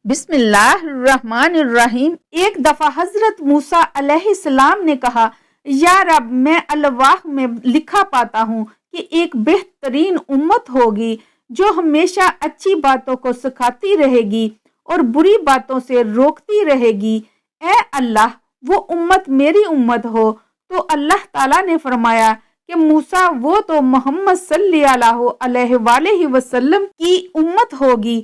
بسم اللہ الرحمن الرحیم۔ ایک دفعہ حضرت موسیٰ علیہ السلام نے کہا، یا رب، میں الواح میں لکھا پاتا ہوں کہ ایک بہترین امت ہوگی جو ہمیشہ اچھی باتوں کو سکھاتی رہے گی اور بری باتوں سے روکتی رہے گی۔ اے اللہ، وہ امت میری امت ہو۔ تو اللہ تعالیٰ نے فرمایا کہ موسیٰ، وہ تو محمد صلی اللہ علیہ وآلہ وسلم کی امت ہوگی۔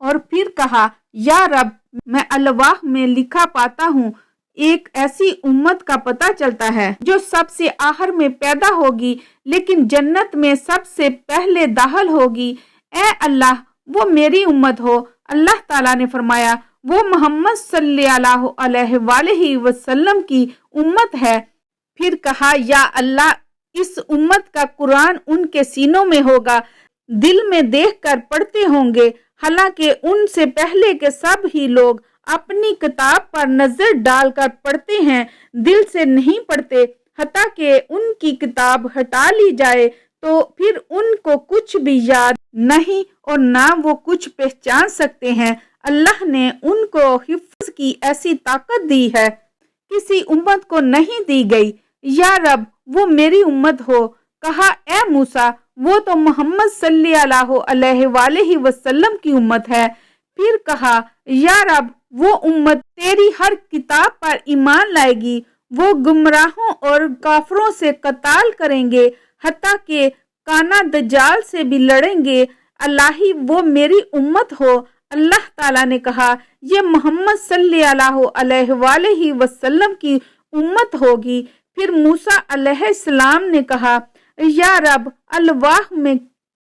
اور پھر کہا، یا رب، میں الواح میں لکھا پاتا ہوں ایک ایسی امت کا پتہ چلتا ہے جو سب سے آخر میں پیدا ہوگی لیکن جنت میں سب سے پہلے داخل ہوگی۔ اے اللہ، وہ میری امت ہو۔ اللہ تعالیٰ نے فرمایا، وہ محمد صلی اللہ علیہ وآلہ وسلم کی امت ہے۔ پھر کہا، یا اللہ، اس امت کا قرآن ان کے سینوں میں ہوگا، دل میں دیکھ کر پڑھتے ہوں گے، حالانکہ ان سے پہلے کے سب ہی لوگ اپنی کتاب پر نظر ڈال کر پڑھتے ہیں، دل سے نہیں پڑھتے۔ حتیٰ کہ ان کی کتاب ہٹا لی جائے تو پھر ان کو کچھ بھی یاد نہیں اور نہ وہ کچھ پہچان سکتے ہیں۔ اللہ نے ان کو حفظ کی ایسی طاقت دی ہے، کسی امت کو نہیں دی گئی۔ یا رب، وہ میری امت ہو۔ کہا، اے موسیٰ، وہ تو محمد صلی اللہ علیہ وآلہ وسلم کی امت ہے۔ پھر کہا، یا رب، وہ امت تیری ہر کتاب پر ایمان لائے گی، وہ گمراہوں اور کافروں سے قتال کریں گے، حتیٰ کہ کانا دجال سے بھی لڑیں گے۔ الہی، وہ میری امت ہو۔ اللہ تعالیٰ نے کہا، یہ محمد صلی اللہ علیہ وآلہ وسلم کی امت ہوگی۔ پھر موسیٰ علیہ السلام نے کہا، یا رب، الواح میں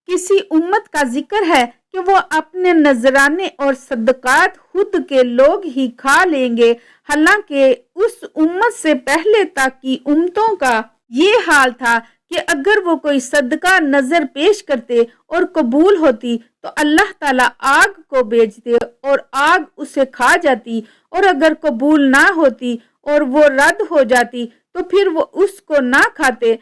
کسی امت کا ذکر ہے کہ وہ اپنے نذرانے اور صدقات خود کے لوگ ہی کھا لیں گے، حالانکہ اس امت سے پہلے تک کی امتوں کا یہ حال تھا کہ اگر وہ کوئی صدقہ نظر پیش کرتے اور قبول ہوتی تو اللہ تعالیٰ آگ کو بھیجتے اور آگ اسے کھا جاتی، اور اگر قبول نہ ہوتی اور وہ رد ہو جاتی تو پھر وہ اس کو نہ کھاتے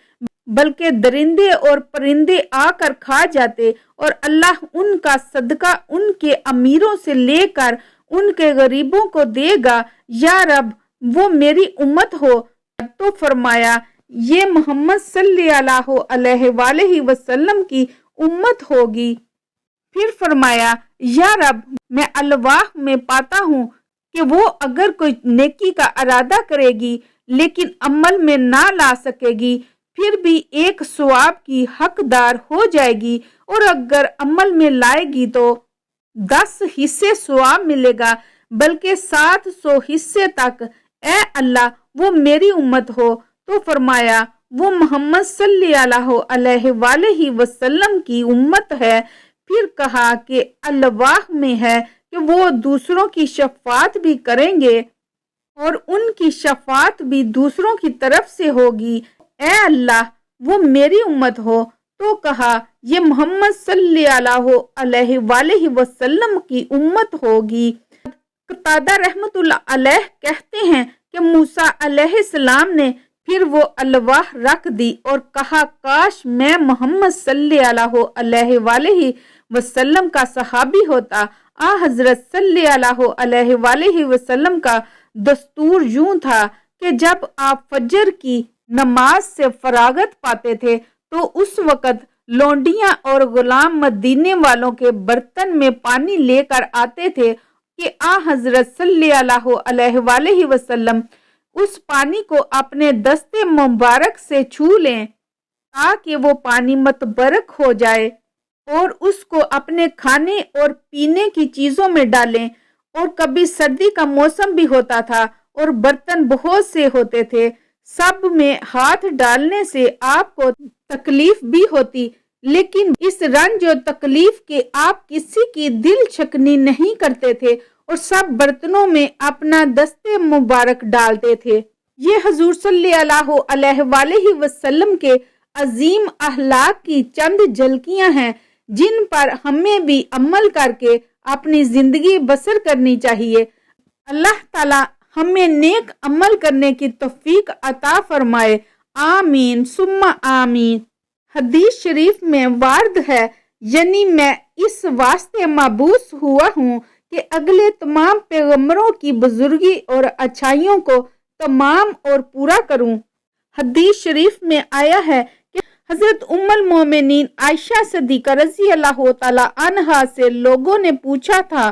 بلکہ درندے اور پرندے آ کر کھا جاتے، اور اللہ ان کا صدقہ ان کے امیروں سے لے کر ان کے غریبوں کو دے گا۔ یا رب، وہ میری امت ہو۔ تو فرمایا، یہ محمد صلی اللہ علیہ وآلہ وسلم کی امت ہوگی۔ پھر فرمایا، یا رب، میں الواح میں پاتا ہوں کہ وہ اگر کوئی نیکی کا ارادہ کرے گی لیکن عمل میں نہ لا سکے گی، پھر بھی ایک ثواب کی حقدار ہو جائے گی، اور اگر عمل میں لائے گی تو 10 حصے ثواب ملے گا، بلکہ 700 حصے تک۔ اے اللہ، وہ میری امت ہو۔ تو فرمایا، وہ محمد صلی اللہ علیہ وآلہ وسلم کی امت ہے۔ پھر کہا کہ الواح میں ہے کہ وہ دوسروں کی شفاعت بھی کریں گے اور ان کی شفاعت بھی دوسروں کی طرف سے ہوگی۔ اے اللہ، وہ میری امت ہو۔ تو کہا، یہ محمد صلی اللہ علیہ وآلہ وسلم کی امت ہوگی۔ قتادہ رحمۃ اللہ علیہ کہتے ہیں کہ موسیٰ علیہ السلام نے پھر وہ الواح رکھ دی اور کہا، کاش میں محمد صلی اللہ علیہ وآلہ وسلم کا صحابی ہوتا۔ حضرت صلی اللہ علیہ وآلہ وسلم کا دستور یوں تھا کہ جب آپ فجر کی نماز سے فراغت پاتے تھے تو اس وقت لونڈیاں اور غلام مدینے والوں کے برتن میں پانی لے کر آتے تھے کہ حضرت صلی اللہ علیہ وآلہ وسلم اس پانی کو اپنے دستے مبارک سے چھو لیں تاکہ وہ پانی متبرک ہو جائے، اور اس کو اپنے کھانے اور پینے کی چیزوں میں ڈالیں۔ اور کبھی سردی کا موسم بھی ہوتا تھا اور برتن بہت سے ہوتے تھے، سب میں ہاتھ ڈالنے سے آپ کو تکلیف بھی ہوتی، لیکن اس رنج و تکلیف کے آپ کسی کی دل شکنی نہیں کرتے تھے اور سب برتنوں میں اپنا دستے مبارک ڈالتے تھے۔ یہ حضور صلی اللہ علیہ وآلہ وسلم کے عظیم اخلاق کی چند جھلکیاں ہیں جن پر ہمیں بھی عمل کر کے اپنی زندگی بسر کرنی چاہیے۔ اللہ تعالیٰ ہمیں نیک عمل کرنے کی توفیق عطا فرمائے۔ آمین ثم آمین۔ حدیث شریف میں وارد ہے، یعنی میں اس واسطے مبعوث ہوا ہوں کہ اگلے تمام پیغمبروں کی بزرگی اور اچھائیوں کو تمام اور پورا کروں۔ حدیث شریف میں آیا ہے کہ حضرت ام المومنین عائشہ صدیقہ رضی اللہ تعالی عنہا سے لوگوں نے پوچھا تھا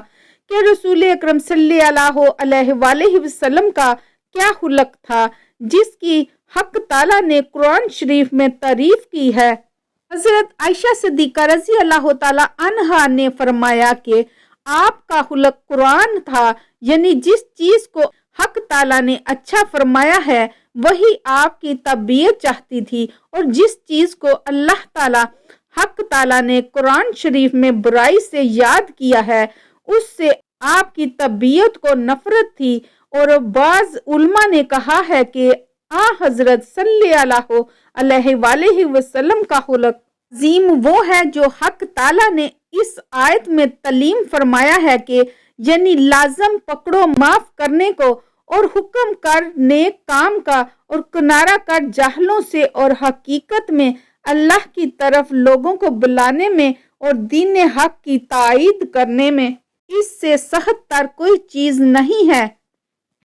کہ رسول اکرم صلی اللہ علیہ وآلہ وسلم کا کیا خلق تھا جس کی حق تعالیٰ نے قرآن شریف میں تعریف کی ہے۔ حضرت عائشہ صدیقہ رضی اللہ تعالی عنہا نے فرمایا کہ آپ کا خلق قرآن تھا، یعنی جس چیز کو حق تعالیٰ نے اچھا فرمایا ہے وہی آپ کی طبیعت چاہتی تھی، اور جس چیز کو اللہ تعالیٰ حق تعالیٰ نے قرآن شریف میں برائی سے یاد کیا ہے اس سے آپ کی طبیعت کو نفرت تھی۔ اور بعض علماء نے کہا ہے کہ حضرت صلی اللہ علیہ وآلہ وسلم کا خلق عظیم وہ ہے جو حق تعالیٰ نے اس آیت میں تعلیم فرمایا ہے کہ یعنی لازم پکڑو معاف کرنے کو، اور حکم کر نیک کام کا، اور کنارہ کر جاہلوں سے، اور حقیقت میں اللہ کی طرف لوگوں کو بلانے میں اور دین حق کی تائید کرنے میں اس سے سخت تر کوئی چیز نہیں ہے۔